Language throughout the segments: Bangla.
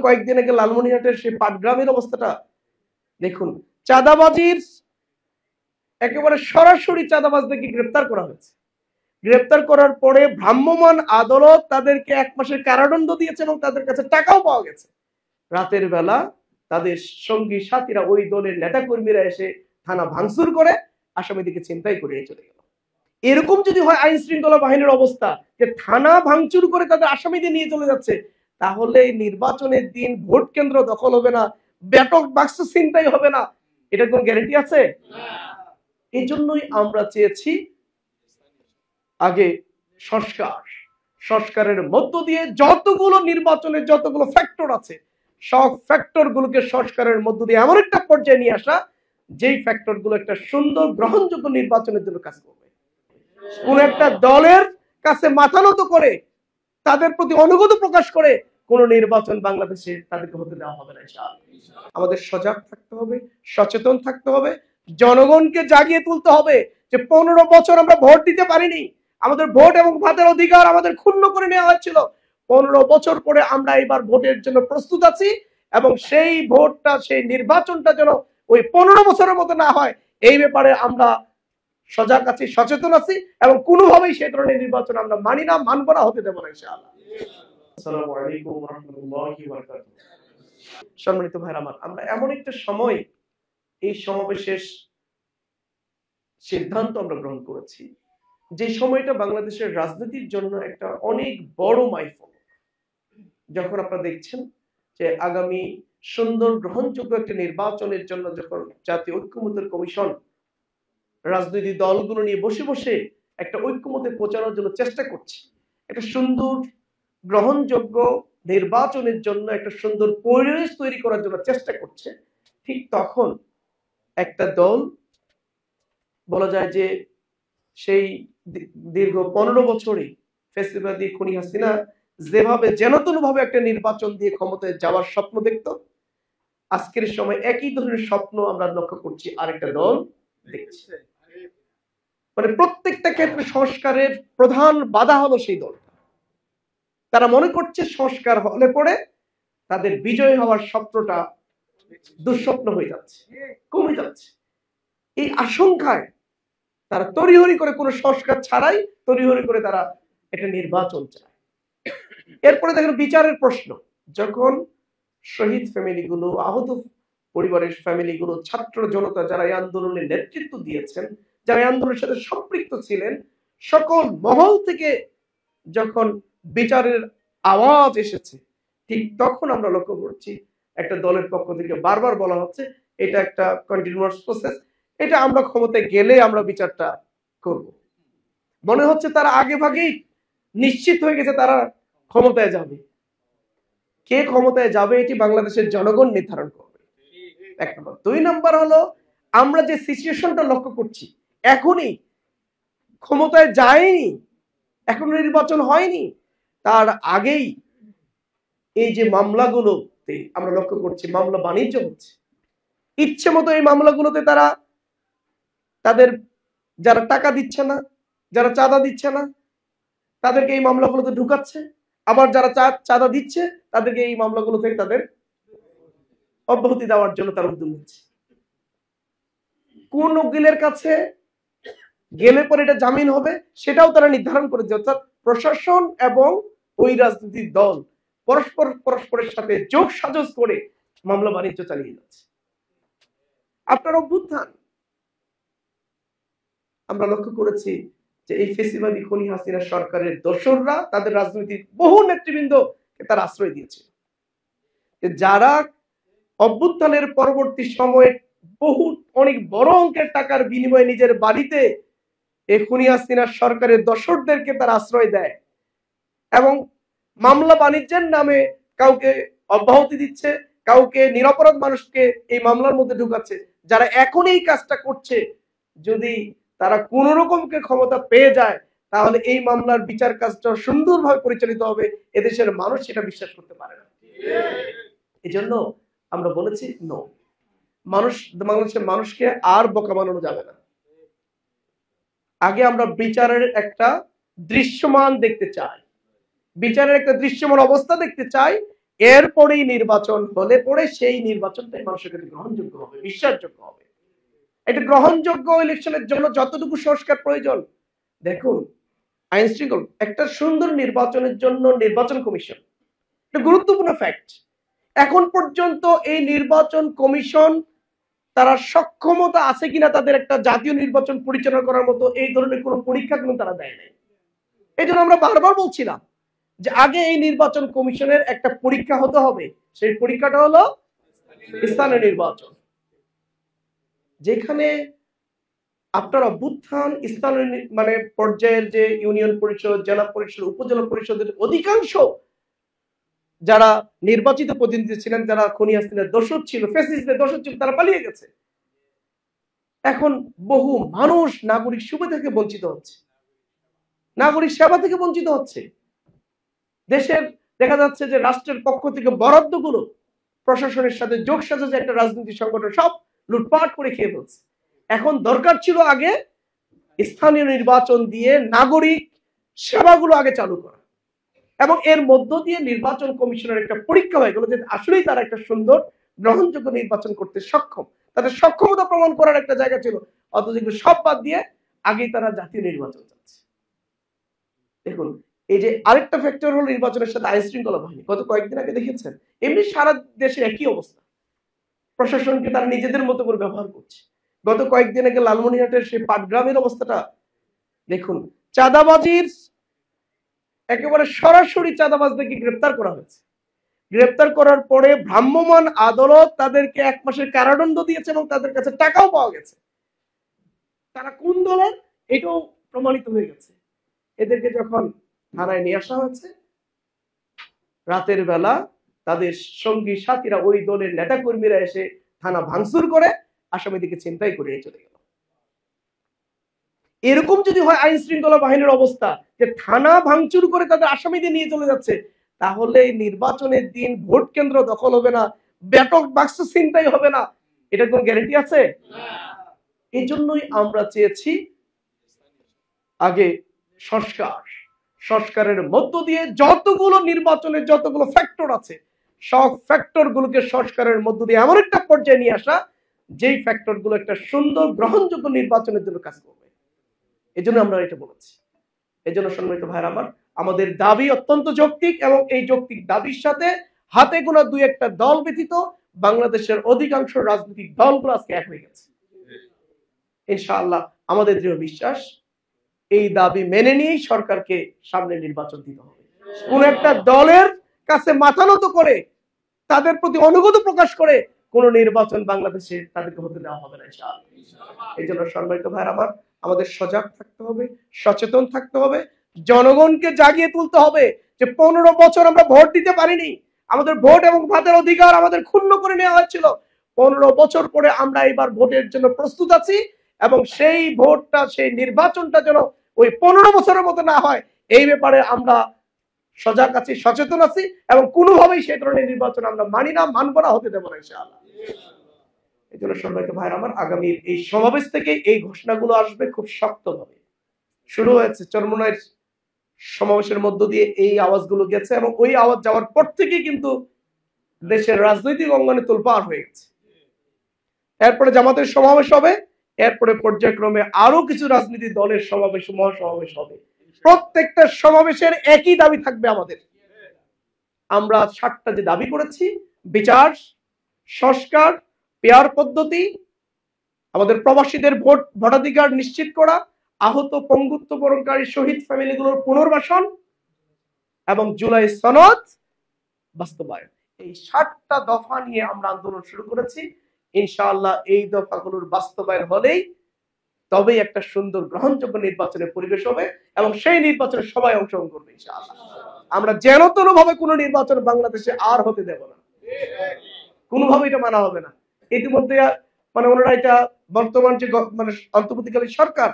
কয়েকদিন আগে লালমনিরহাটের সেই পাটগ্রামের অবস্থাটা দেখুন, চাঁদাবাজির একেবারে সরাসরি চাঁদাবাজদেরকে গ্রেপ্তার করা হয়েছে। গ্রেপ্তার করার পরে ভ্রাম্যমাণ আদালত তাদেরকে 1 মাসের কারাদণ্ড দিয়েছে এবং তাদের কাছে টাকাও পাওয়া গেছে। রাতের বেলা তাদের সঙ্গী সাথীরা, ওই দলের নেতা কর্মীরা এসে থানা ভাঙচুর করে আসামিদিকে ছিনতাই করে নিয়ে চলে গেল। এরকম যদি হয় আইন শৃঙ্খলা বাহিনীর অবস্থা, যে থানা ভাঙচুর করে তাদের আসামিদের নিয়ে চলে যাচ্ছে, তাহলে নির্বাচনের দিন ভোট কেন্দ্র দখল হবে না, ব্যাপক বাক্স ছিনতাই হবে না, এটার কোন গ্যারান্টি আছে? এই জন্যই আমরা চেয়েছি আগে সংস্কারের মধ্য দিয়ে যতগুলো নির্বাচনের যতগুলো ফ্যাক্টর আছে, সব ফ্যাক্টর গুলোকে সংস্কারের মধ্য দিয়ে এমন একটা পর্যায়ে নিয়ে আসা, যেই ফ্যাক্টর গুলো একটা সুন্দর গ্রহণযোগ্য নির্বাচনের জন্য কাজ করবে। কোন একটা দলের কাছে মাথা নত করে, তাদের প্রতি অনুগত প্রকাশ করে কোন নির্বাচন বাংলাদেশে তাদেরকে হতে দেওয়া হবে না। আমাদের সজাগ থাকতে হবে, সচেতন থাকতে হবে, জনগণকে জাগিয়ে তুলতে হবে যে 15 বছর আমরা ভোট দিতে পারিনি, আমাদের ভোট এবং ভাতের অধিকার আমাদের ক্ষুণ্ণ করে নেওয়া হয়েছিল। 15 বছর পরে আমরা এবার ভোটের জন্য প্রস্তুত আছি এবং সেই ভোটটা, সেই নির্বাচনটা যেন ওই 15 বছরের মতো না হয়, এই ব্যাপারে আমরা সজাগ আছি, সচেতন আছি এবং কোনোভাবেই সেই ধরনের নির্বাচন আমরা মানি না, মানব না, হতে দেব না ইনশাআল্লাহ। আসসালামু আলাইকুম ওয়া রাহমাতুল্লাহি ওয়া বারাকাতুহু। সম্মানিত ভাইরা আমার, আমরা এমন একটা সময় এই সমাবেশের সিদ্ধান্ত আমরা গ্রহণ করেছি, যে সময়টা বাংলাদেশের রাজনীতির জন্য একটা অনেক বড় মাইলফলক। যখন আপনারা দেখছেন যে আগামী সুন্দর গ্রহণযোগ্য একটা নির্বাচনের জন্য যখন জাতীয় ঐক্যমত্যের কমিশন রাজনৈতিক দলগুলো নিয়ে বসে বসে একটা ঐক্যমত্যে পৌঁছানোর জন্য চেষ্টা করছে, একটা সুন্দর গ্রহণযোগ্য নির্বাচনের জন্য একটা সুন্দর পরিবেশ তৈরি করার জন্য চেষ্টা করছে, ঠিক তখন একটা দল বলা যায় যে সেই দীর্ঘ 15 বছরে ফ্যাসিবাদী খুনি হাসিনা যেভাবে যেনতন ভাবে একটা নির্বাচন দিয়ে ক্ষমতায় যাওয়ার স্বপ্ন দেখত, আজকের সময় একই ধরনের স্বপ্ন আমরা লক্ষ্য করছি আরেকটা দল দেখছে। মানে প্রত্যেকটা ক্ষেত্রে সংস্কারের প্রধান বাধা হলো সেই দল। তারা মনে করছে সংস্কার হলে পরে তাদের বিজয় হওয়ার স্বপ্নটা দুঃস্বপ্ন হয়ে যাচ্ছে, কমে যাচ্ছে। এই আশঙ্কায় তারা তড়িঘড়ি করে কোনো সংস্কার ছাড়াই তড়িঘড়ি করে তারা একটা নির্বাচন চায়। এরপরে দেখেন বিচারের প্রশ্ন, যখন শহীদ ফ্যামিলিগুলো, আহত পরিবারের ফ্যামিলিগুলো, ছাত্র জনতা যারা এই আন্দোলনের নেতৃত্ব দিয়েছেন, যারা এই আন্দোলনের সাথে সম্পৃক্ত ছিলেন, সকল মহল থেকে যখন বিচারের আওয়াজ এসেছে, ঠিক তখন আমরা লক্ষ্য করছি একটা দলের পক্ষ থেকে বারবার বলা হচ্ছে এটা একটা কন্টিনিউয়াস প্রসেস, এটা আমরা ক্ষমতায় গেলে আমরা বিচারটা করব। মনে হচ্ছে তারা আগে ভাগেই নিশ্চিত হয়ে গেছে তারা ক্ষমতায় যাবে। কে ক্ষমতায় যাবে এটি বাংলাদেশের জনগণ নির্ধারণ করবে, 1 নম্বর। 2 নম্বর হলো, আমরা যে সিচুয়েশনটা লক্ষ্য করছি, এখনই ক্ষমতায় যায়নি, এখন নির্বাচন হয়নি, তার আগেই এই যে মামলাগুলোতে আমরা লক্ষ্য করছি মামলা বাণিজ্য হচ্ছে। ইচ্ছে মতো এই মামলাগুলোতে তারা তাদের যারা টাকা দিচ্ছে না, যারা চাঁদা দিচ্ছে না, তাদেরকে এই মামলাগুলোতে ঢুকাচ্ছে, আবার যারা চাঁদা দিচ্ছে তাদেরকে এই মামলাগুলো থেকে তাদের অব্যাহতি দেওয়ার জন্য তারা উদ্যোগ নিচ্ছে। কোন উকিলের কাছে গেলে পরে এটা জামিন হবে সেটাও তারা নির্ধারণ করেছে। অর্থাৎ প্রশাসন এবং ওই রাজনৈতিক দল পরস্পরের সাথে যোগ সাজস করে মামলা বাণিজ্য চালিয়ে যাচ্ছে। আপনার অভ্যুত্থান আমরা লক্ষ্য করেছি যে এই ফ্যাসিবাদী খুনি হাসিনা সরকারের দোসররা তাদের রাজনৈতিক বহু নেতৃবৃন্দকে তারা আশ্রয় দিয়েছে, যারা অভ্যুত্থানের পরবর্তী সময়ে অনেক বড় অঙ্কের টাকার বিনিময়ে নিজের বাড়িতে এই খুনি হাসিনা সরকারের দোসরদেরকে তারা আশ্রয় দেয় এবং মামলা বাণিজ্যের নামে কাউকে অব্যাহতি দিচ্ছে, কাউকে নিরপরাধ মানুষকে এই মামলার মধ্যে ঢুকাচ্ছে। যারা এখন এই কাজটা করছে, যদি তারা কোন রকমকে ক্ষমতা পেয়ে যায় তাহলে এই মামলার বিচার কাজটা সুন্দরভাবে পরিচালিত হবে, এদেশের মানুষ সেটা বিশ্বাস করতে পারে না। এজন্য আমরা বলেছি নো, বাংলাদেশের মানুষকে আর বোকা বানানো যাবে না। আগে আমরা বিচারের একটা দৃশ্যমান দেখতে চাই, বিচারের একটা দৃশ্যমান অবস্থা দেখতে চাই, এরপরেই নির্বাচন হলে পরে সেই নির্বাচনটাই মানুষের কাছে গ্রহণযোগ্য হবে, বিশ্বাসযোগ্য হবে। এটা গ্রহণযোগ্য ইলেকশনের জন্য যতটুকু সংস্কার প্রয়োজন, দেখুন আইন শৃঙ্খলা একটা সুন্দর নির্বাচনের জন্য নির্বাচন কমিশন একটা গুরুত্বপূর্ণ ফ্যাক্ট। এখন পর্যন্ত এই নির্বাচন কমিশন তারা সক্ষমতা আছে কিনা তাদের একটা জাতীয় নির্বাচন পরিচালনা করার মতো এই ধরনের কোনো পরীক্ষা কিন্তু তারা দেয় নাই। এই জন্য আমরা বারবার বলছিলাম যে আগে এই নির্বাচন কমিশনের একটা পরীক্ষা হতে হবে। সেই পরীক্ষাটা হলো স্থানীয় নির্বাচন, যেখানে আপনার অভ্যুত্থান স্থানীয় মানে পর্যায়ের যে ইউনিয়ন পরিষদ, জেলা পরিষদ, উপজেলা পরিষদের অধিকাংশ যারা নির্বাচিত প্রতিনিধি ছিলেন, যারা খনি হাসিনার দোষর ছিল, ফ্যাসিস্টদের দোষর ছিল, তারা পালিয়ে গেছে। এখন বহু মানুষ নাগরিক সুবিধা থেকে বঞ্চিত হচ্ছে, নাগরিক সেবা থেকে বঞ্চিত হচ্ছে। দেশের দেখা যাচ্ছে যে রাষ্ট্রের পক্ষ থেকে বরাদ্দগুলো প্রশাসনের সাথে যোগ সাজে একটা রাজনৈতিক সংগঠন সব লুটপাট করে খেয়ে ফেলছে। এখন দরকার ছিল আগে স্থানীয় নির্বাচন দিয়ে নাগরিক সেবাগুলো আগে চালু করা, এবং এর মধ্য দিয়ে নির্বাচন কমিশনের একটা পরীক্ষা হয়ে গেল যে আসলেই তারা একটা সুন্দর গ্রহণযোগ্য নির্বাচন করতে সক্ষম, তাদের সক্ষমতা প্রমাণ করার একটা জায়গা ছিল। অথচ এগুলো সব বাদ দিয়ে আগেই তারা জাতীয় নির্বাচন চাচ্ছে। দেখুন এই যে আরেকটা ফ্যাক্টর হলো নির্বাচনের সাথে আইন শৃঙ্খলা বাহিনী। গত কয়েকদিন আগে দেখেছেন এমনি সারা দেশে একই অবস্থা, প্রশাসনকে তারা নিজেদের মতো করে ব্যবহার করছে। গত কয়েকদিন আগে লালমনিরহাটের সেই পাটগ্রামের অবস্থাটা দেখুন, চাঁদাবাজির একেবারে সরাসরি চাঁদাবাজদেরকে গ্রেপ্তার করা হয়েছে। গ্রেপ্তার করার পরে ভ্রাম্যমাণ আদালত তাদেরকে 1 মাসের কারাদণ্ড দিয়েছে এবং তাদের কাছে টাকাও পাওয়া গেছে। তারা কোন দলের এটাও প্রমাণিত হয়ে গেছে। এদেরকে যখন থানায় নিয়ে আসা হয়েছে, রাতের বেলা তাদের সঙ্গী সাথীরা ওই দলের নেতা কর্মীরা এসে থানা ভাঙচুর করে আসামিদিকে ছিনতাই করে চলে গেল। এরকম যদি হয় আইন শৃঙ্খলা বাহিনীর অবস্থা, যে থানা ভাঙচুর করে তাদের আসামিদের নিয়ে চলে যাচ্ছে, তাহলে নির্বাচনের দিন ভোট কেন্দ্র দখল হবে না, ব্যাপক বাক্স ছিনতাই হবে না, এটার কোন গ্যারান্টি আছে? এই জন্যই আমরা চেয়েছি আগে সংস্কারের মধ্য দিয়ে যতগুলো নির্বাচনের যতগুলো ফ্যাক্টর আছে সব ফ্যাক্টর গুলোকে সংস্কারের মধ্য দিয়ে এমন একটা পর্যায়ে নিয়ে আসা যেই ফ্যাক্টর গুলো একটা সুন্দর গ্রহণযোগ্য নির্বাচনের জন্য কাজ করবে। এই জন্য আমরা এটা বলেছি। এই জন্য সম্মানিত ভাইরা আমার, আমাদের দাবি অত্যন্ত যৌক্তিক, এবং এই যৌক্তিক দাবির সাথে হাতে গোনা 2-1টা দল ব্যতীত বাংলাদেশের অধিকাংশ রাজনৈতিক দলগুলো আজকে এক হয়ে গেছে। ইনশাআল্লাহ আমাদের দৃঢ় বিশ্বাস এই দাবি মেনে নিয়েই সরকারকে সামনে নির্বাচন দিতে হবে। কোন একটা দলের কাছে মাথা নত করে তাদের প্রতি অনুগত প্রকাশ করে কোন নির্বাচন বাংলাদেশে তাদেরকে হতে দেওয়া হবে না ইনশাআল্লাহ। এই জন্য সম্মানিত ভাইরা আমার, আমাদের সজাগ থাকতে হবে, সচেতন থাকতে হবে, জনগণকে জাগিয়ে তুলতে হবে যে 15 বছর আমরা ভোট দিতে পারিনি, আমাদের ভোট এবং ভাতের অধিকার আমাদের ক্ষুণ্ণ করে নেওয়া হয়েছিল। 15 বছর পরে আমরা এবার ভোটের জন্য প্রস্তুত আছি, এবং সেই ভোটটা, সেই নির্বাচনটা যেন ওই 15 বছরের মতো না হয়, এই ব্যাপারে আমরা সজাগ আছি, সচেতন আছি, এবং কোনোভাবেই সেই ধরনের নির্বাচন আমরা মানি না, মানব না, হতে দেব না ইনশাআল্লাহ। এই জন্য সম্মানিত ভাইরা আমার, আগামীর এই সমাবেশ থেকে এই ঘোষণাগুলো আসবে খুব শক্তভাবে। শুরু হয়েছে চরমোনাইয়ের সমাবেশের মধ্য দিয়ে এই আওয়াজগুলো গেছে, এবং ওই আওয়াজ যাওয়ার পর থেকে কিন্তু দেশের রাজনৈতিক অঙ্গনে তোলপাড় হয়ে গেছে। এরপরে জামাতের সমাবেশ হবে, এরপরে পর্যায়ক্রমে আরো কিছু রাজনীতি দলের সমাবেশ, মহাসমাবেশ হবে। প্রত্যেকটা সমাবেশের একই দাবি থাকবে আমাদের। আমরা 7টা যে দাবি করেছি, বিচার, সংস্কার, পেয়ার পদ্ধতি, আমাদের প্রবাসীদের ভোটাধিকার নিশ্চিত করা, আহত পঙ্গুত্ব বরণকারী শহীদ ফ্যামিলিগুলোর পুনর্বাসন, এবং জুলাই সনদ বাস্তবায়ন, এই 7টা দফা নিয়ে আমরা আন্দোলন শুরু করেছি। ইনশাআল্লাহ এই দফাগুলোর বাস্তবায়ন হলেই তবেই একটা সুন্দর গ্রহণযোগ্য নির্বাচনের পরিবেশ হবে, এবং সেই নির্বাচনে সবাই অংশগ্রহণ করবে ইনশাআল্লাহ। আমরা যেন তেন ভাবে কোনো নির্বাচন বাংলাদেশে আর হতে দেব না, কোনোভাবে এটা মানা হবে না। ইতিমধ্যে মানে ওনারা এটা বর্তমান যে মানে অন্তর্বর্তীকালীন সরকার,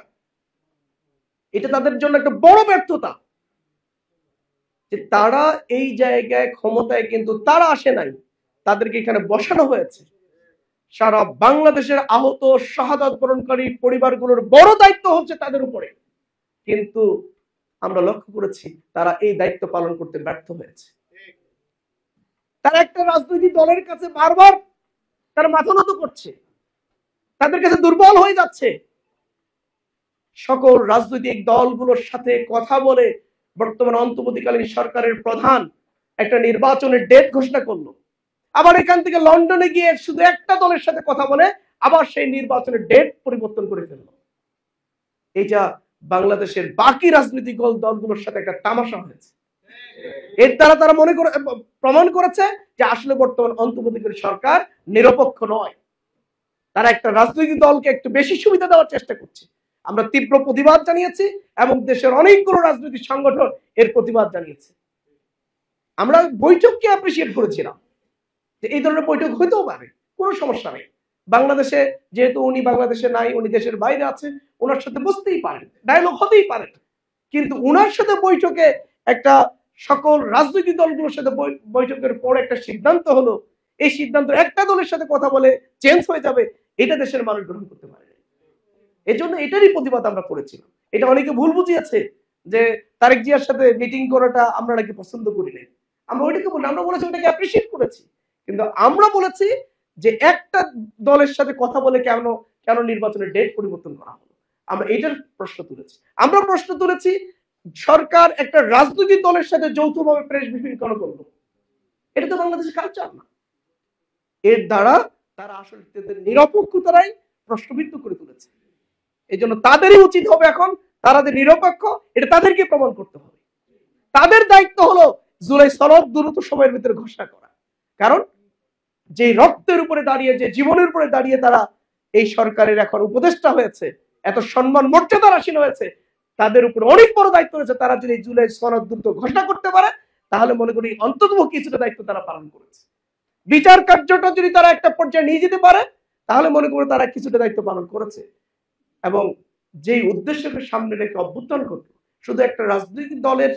এটা তাদের জন্য একটা বড় ব্যর্থতা যে তারা এই জায়গায় ক্ষমতায় কিন্তু তারা আসে নাই, তাদেরকে এখানে বসানো হয়েছে। সারা বাংলাদেশের আহত শাহাদাত বরণকারী পরিবারগুলোর বড় দায়িত্ব হচ্ছে তাদের উপরে, কিন্তু আমরা লক্ষ্য করেছি তারা এই দায়িত্ব পালন করতে ব্যর্থ হয়েছে। তারা একটা রাজনৈতিক দলের কাছে বারবার তারা মাথা নত করছে, তাদের কাছে দুর্বল হয়ে যাচ্ছে। সকল রাজনৈতিক দলগুলোর সাথে কথা বলে বর্তমান অন্তর্বর্তীকালীন সরকারের প্রধান একটা নির্বাচনের ডেট ঘোষণা করলো। আবার এখান থেকে লন্ডনে গিয়ে শুধু একটা দলের সাথে কথা বলে আবার সেই নির্বাচনের ডেট পরিবর্তন করে ফেললো। এটা বাংলাদেশের বাকি রাজনৈতিক দলগুলোর সাথে একটা তামাশা হয়েছে। এর দ্বারা তারা প্রমাণ করেছে যে আসলে বর্তমান অন্তর্বর্তীকালীন সরকার নিরপেক্ষ নয়। তারা একটা রাজনৈতিক দলকে একটু বেশি সুবিধা দেওয়ার চেষ্টা করছে। আমরা তীব্র প্রতিবাদ জানিয়েছি এবং দেশের অনেকগুলো রাজনৈতিক সংগঠন এর প্রতিবাদ জানিয়েছে। আমরা বৈঠককে অ্যাপ্রিসিয়েট করেছিলাম যে এই ধরনের বৈঠক হইতেও পারে, কোনো সমস্যা নেই। বাংলাদেশে যেহেতু উনি বাংলাদেশে নাই, উনি দেশের বাইরে আছে, ওনার সাথে বসতেই পারেন, ডায়লগ হতেই পারে। কিন্তু উনার সাথে বৈঠকে একটা সকল রাজনৈতিক দলগুলোর সাথে বৈঠকের পর একটা সিদ্ধান্ত হলো, এই সিদ্ধান্ত একটা দলের সাথে কথা বলে চেঞ্জ হয়ে যাবে, এটা দেশের মানুষ গ্রহণ করতে পারে। এজন্য এটারই প্রতিবাদ আমরা করেছিলাম। এটা অনেকে ভুল বুঝিয়েছে যে তারেক জিয়ার সাথে মিটিং করাটা আমরা নাকি পছন্দ করি নাই। আমরা ওইটাকে বলি, আমরা বলেছি ওটাকে অ্যাপ্রিসিয়েট করেছি, কিন্তু আমরা বলেছি যে একটা দলের সাথে কথা বলে কেন নির্বাচনের ডেট পরিবর্তন করা হলো, আমরা এটার প্রশ্ন তুলেছি। আমরা প্রশ্ন তুলেছি সরকার একটা রাজনৈতিক দলের সাথে যৌথভাবে প্রেস ব্রিফিং কেন করলো? এটা তো বাংলাদেশের কালচার না। এর দ্বারা তারা আসলে তাদের নিরপেক্ষতারাই প্রশ্নবিদ্ধ করে তুলেছে। এই জন্য তাদেরই উচিত হবে এখন, তারা যে নিরপেক্ষ এটা তাদেরকে প্রমাণ করতে হবে। তাদের দায়িত্ব হলো জুলাই সনদ দ্রুত সময়ের ভিতরে ঘোষণা করা। কারণ যে রক্তের উপরে দাঁড়িয়ে, যে জীবনের উপরে দাঁড়িয়ে তারা এই সরকারের এখন উপদেষ্টা হয়েছে, এত সম্মান মর্যাদার আসীন হয়েছে, তাদের উপর অনেক বড় দায়িত্ব রয়েছে। তারা যদি জুলাই সনদ দ্রুত ঘোষণা করতে পারে তাহলে মনে করি অন্তত কিছুটা দায়িত্ব তারা পালন করেছে। বিচার কার্যটা যদি তারা একটা পর্যায়ে নিয়ে যেতে পারে তাহলে মনে করি তারা কিছুটা দায়িত্ব পালন করেছে। এবং যেই উদ্দেশ্যকে সামনে রেখে অভ্যুত্থান করলো, শুধু একটা রাজনৈতিক দলের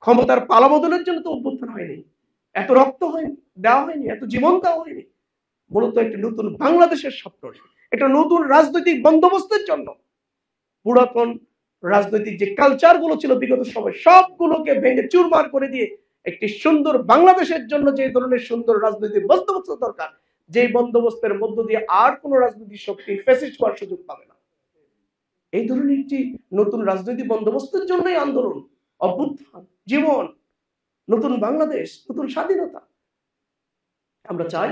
ক্ষমতার পালাবদলের জন্য তো অভ্যুত্থান হয়নি, এত রক্ত হয়নি, দেওয়া হয়নি, এত জীবন দেওয়া হয়নি। মূলত একটা নতুন বাংলাদেশের স্বপ্ন, একটা নতুন রাজনৈতিক বন্দোবস্তের জন্য পুরাতন রাজনৈতিক যে কালচার গুলো ছিল বিগত সময় সবগুলোকে ভেঙে চুরমার করে দিয়ে একটি সুন্দর বাংলাদেশের জন্য যে ধরনের সুন্দর রাজনৈতিক বন্দোবস্ত দরকার, যে বন্দোবস্তের মধ্য দিয়ে আর কোন রাজনৈতিক শক্তি ফ্যাসিস্ট হওয়ার সুযোগ পাবে না, এই ধরনের একটি নতুন রাজনৈতিক বন্দোবস্তের জন্যই আন্দোলন, অভ্যুত্থান, জীবন, নতুন বাংলাদেশ, নতুন স্বাধীনতা। আমরা চাই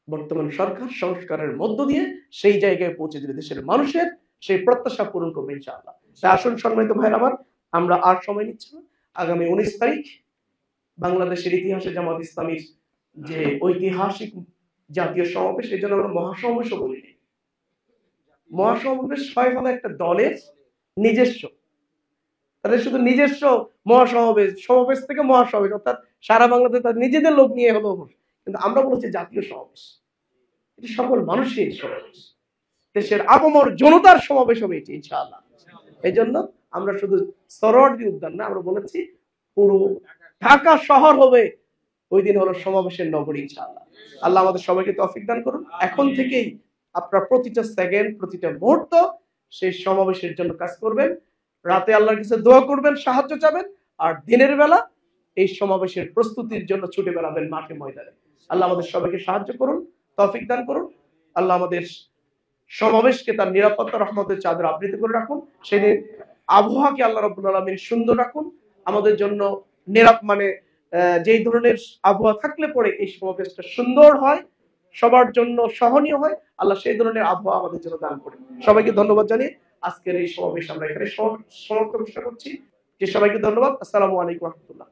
বর্তমান সরকার সংস্কারের মধ্য দিয়ে সেই জায়গায় পৌঁছে দিবে, দেশের মানুষের সেই প্রত্যাশা পূরণ করবে ইনশাআল্লাহ। আসুন সম্মানিত ভাইরা আমার, আমরা আর সময় নিচ্ছি না। আগামী 19 তারিখ বাংলাদেশের ইতিহাসে জামাত ইসলামীর যে ঐতিহাসিক জাতীয় সমাবেশ, এই জন্য আমরা মহাসমাবেশও বলিনি। মহাসমাবেশ হয় হলো একটা দলের নিজস্ব, তাদের শুধু নিজস্ব মহাসমাবেশ, সমাবেশ থেকে মহাসমাবেশ, অর্থাৎ সারা বাংলাদেশে তাদের নিজেদের লোক নিয়ে হলো। কিন্তু আমরা বলছি জাতীয় সমাবেশ, এটি সকল মানুষের সমাবেশ, দেশের আপামর জনতার সমাবেশ হবে এটি ইনশাআল্লাহ। এই জন্য আমরা শুধু সরোয়ার্দী উদ্যান না, আমরা বলেছি পুরো ঢাকা শহর হবে ওই দিন হলো সমাবেশের নগরী ইনশাআল্লাহ। আল্লাহ আমাদের সবাইকে তৌফিক দান করুন। এখন থেকেই আপনারা প্রতিটা সেকেন্ড, প্রতিটা মুহূর্ত সেই সমাবেশের জন্য কাজ করবেন। রাতে আল্লাহর কাছে দোয়া করবেন, সাহায্য চাবেন, আর দিনের বেলা এই সমাবেশের প্রস্তুতির জন্য ছুটে বেড়াবেন মাঠে ময়দানে। আল্লাহ আমাদের সবাইকে সাহায্য করুন, তৌফিক দান করুন। আল্লাহ আমাদের সমাবেশকে তার নিরাপত্তা রহমতের চাদর আবৃত করে রাখুন। সেই আবহাওয়াকে আল্লাহ রাব্বুল আলামিন সুন্দর রাখুন আমাদের জন্য। যেই ধরনের আবহাওয়া থাকলে পরে এই সমাবেশটা সুন্দর হয়, সবার জন্য সহনীয় হয়, আল্লাহ সেই ধরনের আবহাওয়া আমাদের জন্য দান করে। সবাইকে ধন্যবাদ জানিয়ে আজকের এই সমাবেশ আমরা এখানে সমাপ্ত করছি। যে সবাইকে ধন্যবাদ। আসসালামু আলাইকুম ওয়া রাহমাতুল্লাহ।